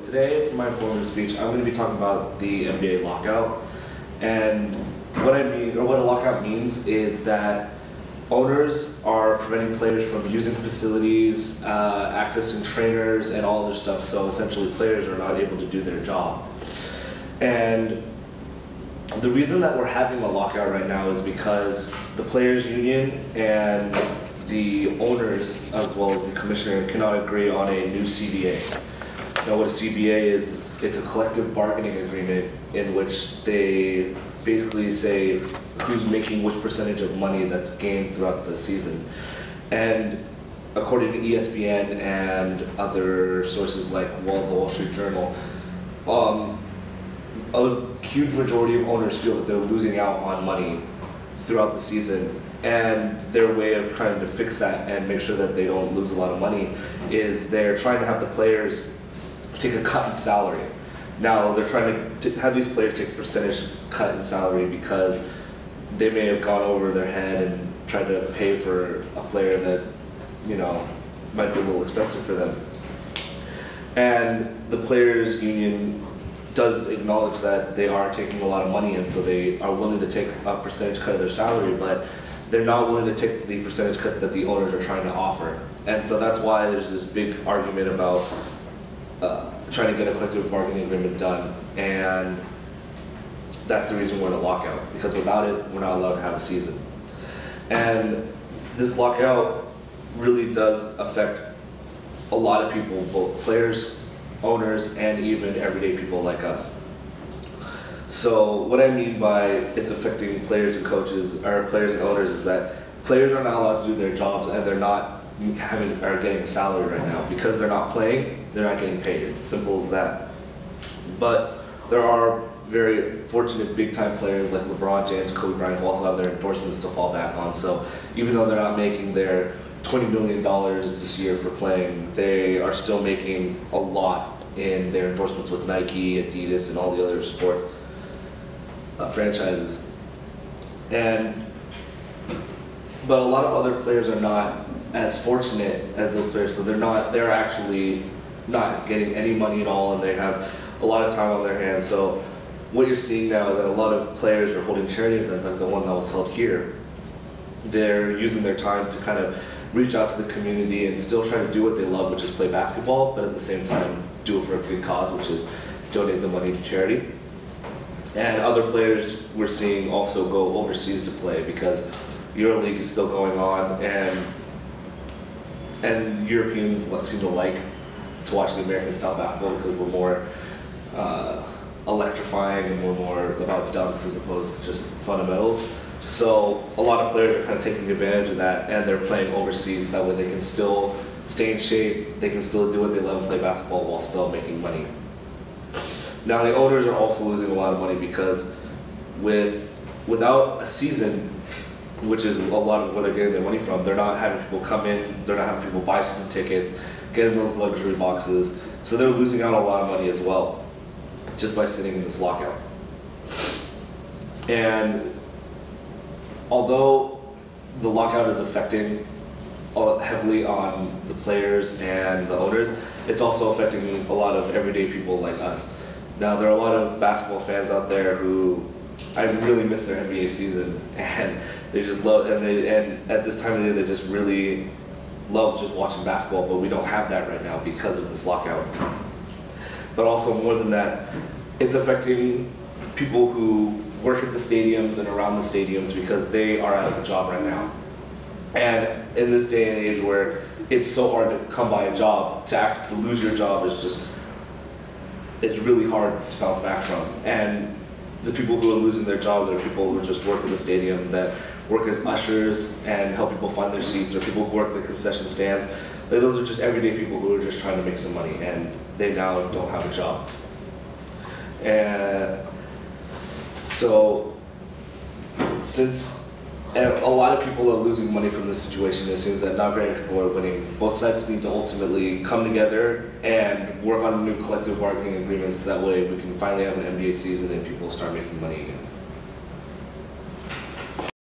today for my informative speech, I'm going to be talking about the NBA lockout. And what I mean, or what a lockout means, is that owners are preventing players from using facilities, accessing trainers, and all this stuff. So essentially, players are not able to do their job. And the reason that we're having a lockout right now is because the players' union and the owners, as well as the commissioner, cannot agree on a new CBA. Now, what a CBA is it's a collective bargaining agreement in which they basically say who's making which percentage of money that's gained throughout the season. And according to ESPN and other sources like the Wall Street Journal, a huge majority of owners feel that they're losing out on money throughout the season, and their way of trying to fix that and make sure that they don't lose a lot of money is they're trying to have the players take a cut in salary. Now, they're trying to have these players take a percentage cut in salary because they may have gone over their head and tried to pay for a player that, you know, might be a little expensive for them. And the players' union does acknowledge that they are taking a lot of money, and so they are willing to take a percentage cut of their salary, but they're not willing to take the percentage cut that the owners are trying to offer. And so that's why there's this big argument about trying to get a collective bargaining agreement done, and that's the reason we're in a lockout, because without it, we're not allowed to have a season. And this lockout really does affect a lot of people, both players, owners, and even everyday people like us. So what I mean by it's affecting players and coaches, or players and owners, is that players are not allowed to do their jobs, and they're not getting a salary right now. Because they're not playing, they're not getting paid. It's as simple as that. But there are very fortunate big-time players like LeBron James, Kobe Bryant, who also have their endorsements to fall back on. So even though they're not making their $20 million this year for playing, they are still making a lot in their endorsements with Nike, Adidas, and all the other sports franchises. But a lot of other players are not as fortunate as those players, so they're actually not getting any money at all, and they have a lot of time on their hands. So what you're seeing now is that a lot of players are holding charity events, like the one that was held here. They're using their time to kind of reach out to the community and still try to do what they love, which is play basketball, but at the same time do it for a good cause, which is donate the money to charity. And other players we're seeing also go overseas to play, because EuroLeague is still going on, and Europeans seem to like to watch the American style basketball because we're more electrifying and we're more about dunks as opposed to just fundamentals. So a lot of players are kind of taking advantage of that, and they're playing overseas. That way they can still stay in shape, they can still do what they love and play basketball while still making money. Now, the owners are also losing a lot of money because without a season, which is a lot of where they're getting their money from, they're not having people come in, they're not having people buy season tickets, get in those luxury boxes, so they're losing out a lot of money as well, just by sitting in this lockout. And although the lockout is affecting heavily on the players and the owners, it's also affecting a lot of everyday people like us. Now, there are a lot of basketball fans out there who I really miss their NBA season, and they just love, and at this time of the year they just really love just watching basketball, but we don't have that right now because of this lockout. But also, more than that, it's affecting people who work at the stadiums and around the stadiums, because they are out of a job right now. And in this day and age where it's so hard to come by a job, to lose your job it's really hard to bounce back from. And the people who are losing their jobs are people who just work in the stadium, that work as ushers and help people find their seats, or people who work at the concession stands. Like, those are just everyday people who are just trying to make some money, and they now don't have a job. And so, since a lot of people are losing money from this situation, it seems that not very many people are winning. Both sides need to ultimately come together and work on new collective bargaining agreements. That way we can finally have an NBA season and people start making money again.